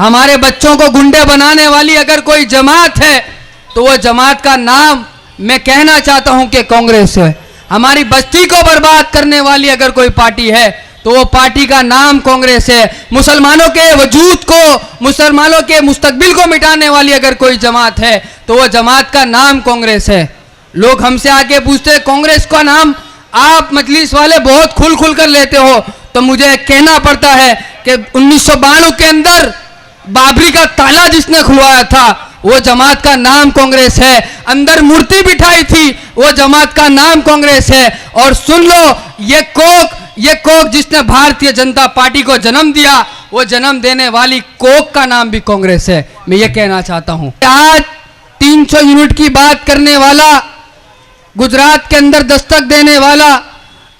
हमारे बच्चों को गुंडे बनाने वाली अगर कोई जमात है तो वो जमात का नाम मैं कहना चाहता हूं कि कांग्रेस है। हमारी बस्ती को बर्बाद करने वाली अगर कोई पार्टी है तो वो पार्टी का नाम कांग्रेस है। मुसलमानों के वजूद को, मुसलमानों के मुस्तकबिल को मिटाने वाली अगर कोई जमात है तो वो जमात का नाम कांग्रेस है। लोग हमसे आके पूछते हैं कांग्रेस का नाम आप मजलिस वाले बहुत खुल कर लेते हो, तो मुझे कहना पड़ता है कि 1992 के अंदर बाबरी का ताला जिसने खुलवाया था वो जमात का नाम कांग्रेस है। अंदर मूर्ति बिठाई थी वो जमात का नाम कांग्रेस है। और सुन लो, ये कोक जिसने भारतीय जनता पार्टी को जन्म दिया वो जन्म देने वाली कोक का नाम भी कांग्रेस है। मैं ये कहना चाहता हूं आज 300 यूनिट की बात करने वाला, गुजरात के अंदर दस्तक देने वाला,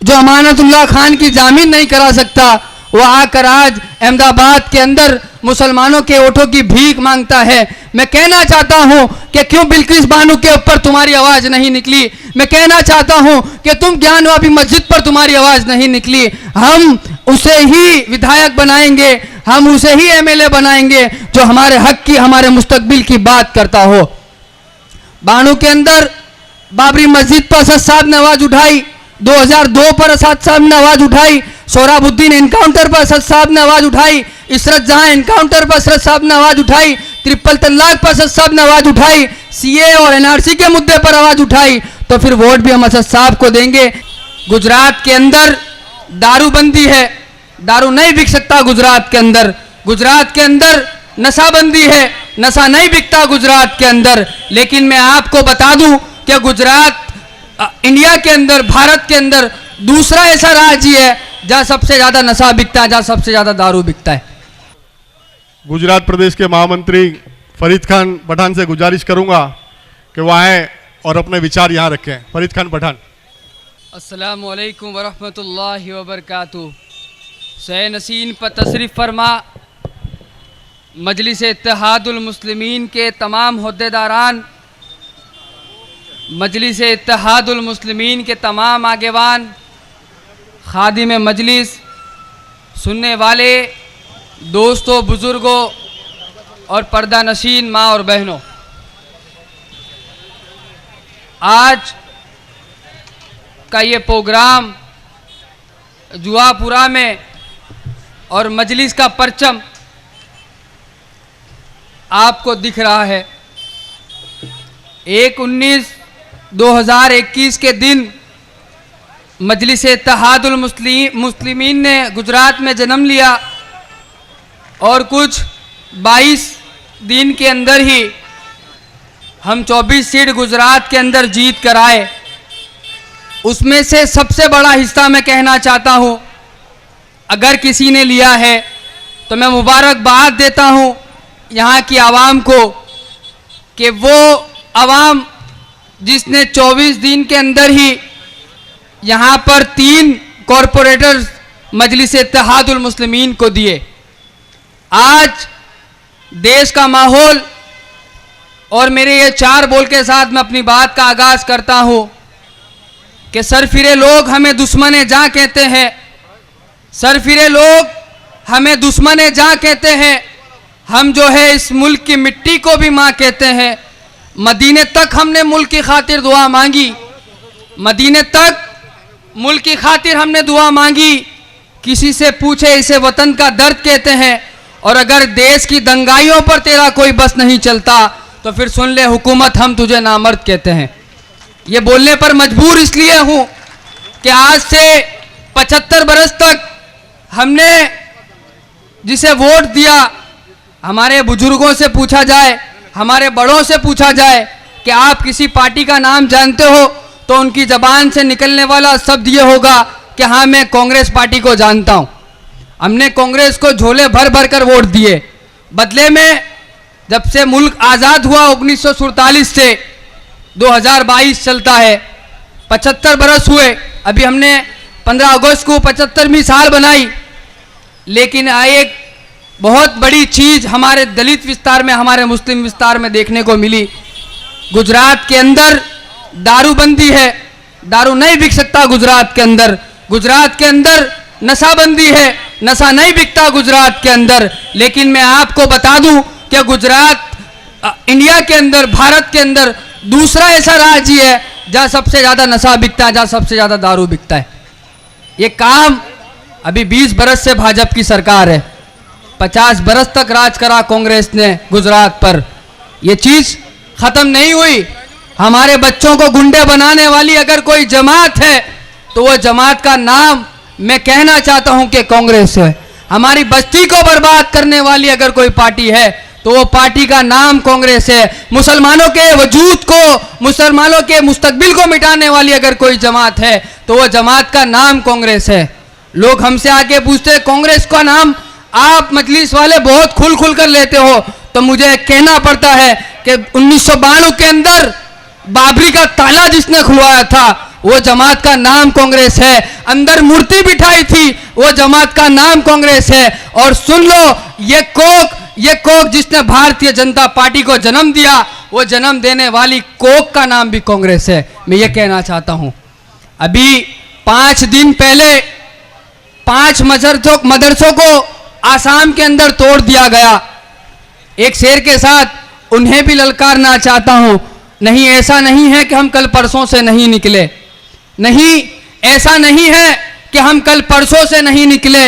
जो अमानतुल्लाह खान की जामीन नहीं करा सकता, वो आकर आज अहमदाबाद के अंदर मुसलमानों के वोटों की भीख मांगता है। मैं कहना चाहता हूं कि क्यों बिल्किस बानो के ऊपर तुम्हारी आवाज नहीं निकली। मैं कहना चाहता हूं कि तुम ज्ञानवापी मस्जिद पर तुम्हारी आवाज नहीं निकली। हम उसे ही विधायक बनाएंगे, हम उसे ही एमएलए बनाएंगे जो हमारे हक की, हमारे मुस्तकबिल की बात करता हो। बानो के अंदर बाबरी मस्जिद पर असद साहब ने आवाज उठाई, 2002 पर असद साहब ने आवाज उठाई, सोहराबुद्दीन एनकाउंटर पर असद साहब ने आवाज उठाई, इशरत जहां एनकाउंटर पर असद साहब ने आवाज उठाई, ट्रिपल तलाक पर असद साहब ने आवाज उठाई, सीए और एनआरसी के मुद्दे पर आवाज उठाई, तो फिर वोट भी हम असद साहब को देंगे। गुजरात के अंदर दारूबंदी है, दारू नहीं बिक सकता गुजरात के अंदर। गुजरात के अंदर नशाबंदी है, नशा नहीं बिकता गुजरात के अंदर। लेकिन मैं आपको बता दूं कि गुजरात इंडिया के अंदर, भारत के अंदर दूसरा ऐसा राज्य है जहां सबसे ज्यादा नशा बिकता है, जहां सबसे ज्यादा दारू बिकता है। गुजरात प्रदेश के महामंत्री फरीद खान पठान से गुजारिश करूंगा कि वह आए और अपने विचार यहाँ रखें। फरीद खान पठान। अस्सलामु अलैकुम वरहमतुल्लाहि वबरकातुहू। सह नसीन पर तशरीफ़ फरमा मजलिस इत्तेहादुल मुस्लिमीन के तमाम होद्देदारान, मजलिस इत्तेहादुल मुस्लिमीन के तमाम आगेवान, खादिम मजलिस, सुनने वाले दोस्तों, बुज़ुर्गों और पर्दा नशीन माँ और बहनों, आज का ये प्रोग्राम जुआपुरा में और मजलिस का परचम आपको दिख रहा है। 1/19/2021 के दिन मजलिस इत्तेहादुल मुस्लिमीन ने गुजरात में जन्म लिया और कुछ 22 दिन के अंदर ही हम 24 सीट गुजरात के अंदर जीत कर आए। उसमें से सबसे बड़ा हिस्सा मैं कहना चाहता हूं, अगर किसी ने लिया है तो मैं मुबारकबाद देता हूं यहाँ की आवाम को कि वो आवाम जिसने 24 दिन के अंदर ही यहाँ पर 3 कॉरपोरेटर्स मजलिस इत्तेहादुल मुस्लिमीन को दिए। आज देश का माहौल, और मेरे ये 4 बोल के साथ मैं अपनी बात का आगाज करता हूँ कि सरफिरे लोग हमें दुश्मन जहाँ कहते हैं, सरफिरे लोग हमें दुश्मन जहाँ कहते हैं, हम जो है इस मुल्क की मिट्टी को भी माँ कहते हैं। मदीने तक हमने मुल्क की खातिर दुआ मांगी, मदीने तक मुल्क की खातिर हमने दुआ मांगी। किसी से पूछे इसे वतन का दर्द कहते हैं। और अगर देश की दंगाइयों पर तेरा कोई बस नहीं चलता तो फिर सुन ले हुकूमत, हम तुझे नामर्द कहते हैं। ये बोलने पर मजबूर इसलिए हूँ कि आज से 75 बरस तक हमने जिसे वोट दिया, हमारे बुजुर्गों से पूछा जाए, हमारे बड़ों से पूछा जाए कि आप किसी पार्टी का नाम जानते हो, तो उनकी ज़बान से निकलने वाला शब्द ये होगा कि हाँ, मैं कांग्रेस पार्टी को जानता हूँ। हमने कांग्रेस को झोले भर भर कर वोट दिए। बदले में जब से मुल्क आज़ाद हुआ 1947 से 2022 चलता है, 75 बरस हुए। अभी हमने 15 अगस्त को 75वीं साल बनाई। लेकिन एक बहुत बड़ी चीज़ हमारे दलित विस्तार में, हमारे मुस्लिम विस्तार में देखने को मिली। गुजरात के अंदर दारूबंदी है, दारू नहीं बिक सकता गुजरात के अंदर। गुजरात के अंदर नशाबंदी है, नशा नहीं बिकता गुजरात के अंदर। लेकिन मैं आपको बता दूं कि गुजरात इंडिया के अंदर, भारत के अंदर दूसरा ऐसा राज्य है जहां सबसे ज़्यादा नशा बिकता है, जहां सबसे ज़्यादा दारू बिकता है। ये काम अभी 20 बरस से भाजपा की सरकार है, 50 बरस तक राज करा कांग्रेस ने गुजरात पर। ये चीज़ ख़त्म नहीं हुई। हमारे बच्चों को गुंडे बनाने वाली अगर कोई जमात है तो वो जमात का नाम मैं कहना चाहता हूं कि कांग्रेस है। हमारी बस्ती को बर्बाद करने वाली अगर कोई पार्टी है तो वो पार्टी का नाम कांग्रेस है। मुसलमानों के वजूद को, मुसलमानों के मुस्तकबिल को मिटाने वाली अगर कोई जमात है तो वो जमात का नाम कांग्रेस है। लोग हमसे आके पूछते हैं कांग्रेस का नाम आप मजलिस वाले बहुत खुल कर लेते हो, तो मुझे कहना पड़ता है कि 1992 के अंदर बाबरी का ताला जिसने खुलवाया था वो जमात का नाम कांग्रेस है। अंदर मूर्ति बिठाई थी वो जमात का नाम कांग्रेस है। और सुन लो, ये कोक जिसने भारतीय जनता पार्टी को जन्म दिया, वो जन्म देने वाली कोक का नाम भी कांग्रेस है। मैं ये कहना चाहता हूं। अभी 5 दिन पहले 5 मदरसों को आसाम के अंदर तोड़ दिया गया। एक शेर के साथ उन्हें भी ललकारना चाहता हूं। नहीं, ऐसा नहीं है कि हम कल परसों से नहीं निकले। नहीं, ऐसा नहीं है कि हम कल परसों से नहीं निकले।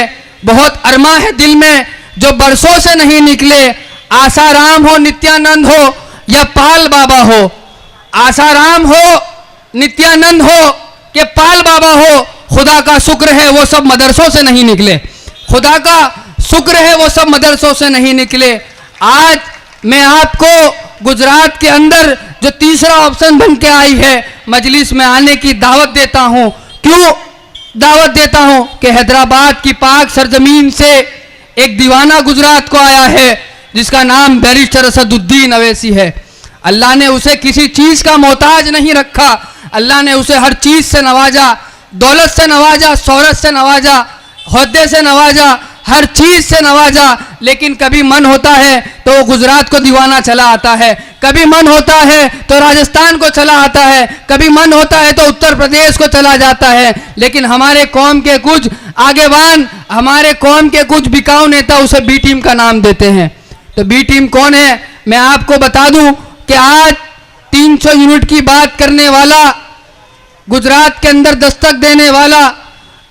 बहुत अरमा है दिल में जो बरसों से नहीं निकले। आसाराम हो, नित्यानंद हो या पाल बाबा हो, आसाराम हो, नित्यानंद हो कि पाल बाबा हो, खुदा का शुक्र है वो सब मदरसों से नहीं निकले। खुदा का शुक्र है वो सब मदरसों से नहीं निकले। आज मैं आपको गुजरात के अंदर जो तीसरा ऑप्शन बन के आई है मजलिस में आने की दावत देता हूं। क्यों दावत देता हूं कि हैदराबाद की पाक सरजमीन से एक दीवाना गुजरात को आया है जिसका नाम बैरिस्टर असदुद्दीन अवैसी है। अल्लाह ने उसे किसी चीज का मोहताज नहीं रखा। अल्लाह ने उसे हर चीज से नवाजा, दौलत से नवाजा, शोहरत से नवाजा, ओहदे से नवाजा, हर चीज से नवाजा। लेकिन कभी मन होता है तो वो गुजरात को दीवाना चला आता है, कभी मन होता है तो राजस्थान को चला आता है, कभी मन होता है तो उत्तर प्रदेश को चला जाता है। लेकिन हमारे कौम के कुछ आगेवान, हमारे कौम के कुछ बिकाऊ नेता उसे बी टीम का नाम देते हैं। तो बी टीम कौन है? मैं आपको बता दूं कि आज 300 यूनिट की बात करने वाला, गुजरात के अंदर दस्तक देने वाला,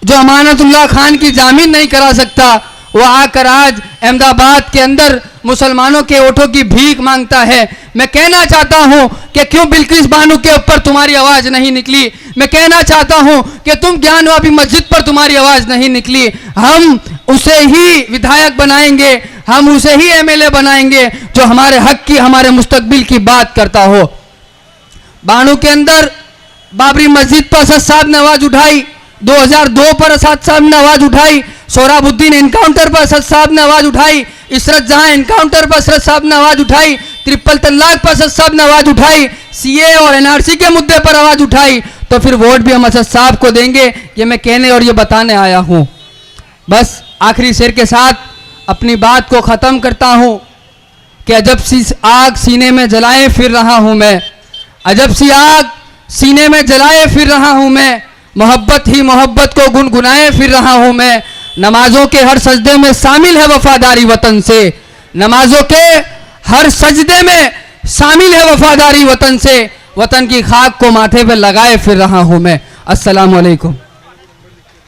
जो अमानतुल्लाह खान की जामीन नहीं करा सकता, वो आकर आज अहमदाबाद के अंदर मुसलमानों के वोटों की भीख मांगता है। मैं कहना चाहता हूं कि क्यों बिल्किस बानो के ऊपर तुम्हारी आवाज नहीं निकली? मैं कहना चाहता हूं कि तुम ज्ञानवापी मस्जिद पर तुम्हारी आवाज नहीं निकली। हम उसे ही विधायक बनाएंगे, हम उसे ही एमएलए बनाएंगे जो हमारे हक की, हमारे मुस्तकबिल की बात करता हो। बानो के अंदर बाबरी मस्जिद पर असद साहब ने आवाज उठाई, 2002 पर असद साहब ने आवाज उठाई, सोहराबुद्दीन एनकाउंटर पर असद साहब ने आवाज उठाई, इशरत जहां एनकाउंटर पर असद साहब ने आवाज उठाई, ट्रिपल तलाक पर असद साहब ने आवाज उठाई, सीए और एनआरसी के मुद्दे पर आवाज उठाई। तो फिर वोट भी हम असद साहब को देंगे, ये मैं कहने और ये बताने आया हूं। बस आखिरी शेर के साथ अपनी बात को खत्म करता हूं कि अजब सी आग सीने में जलाए फिर रहा हूं मैं, अजब सी आग सीने में जलाए फिर रहा हूं मैं, मोहब्बत ही मोहब्बत को गुनगुनाए फिर रहा हूं मैं। नमाजों के हर सजदे में शामिल है वफादारी वतन से, नमाजों के हर सजदे में शामिल है वफादारी वतन से, वतन की खाक को माथे पे लगाए फिर रहा हूं मैं। अस्सलाम वालेकुम।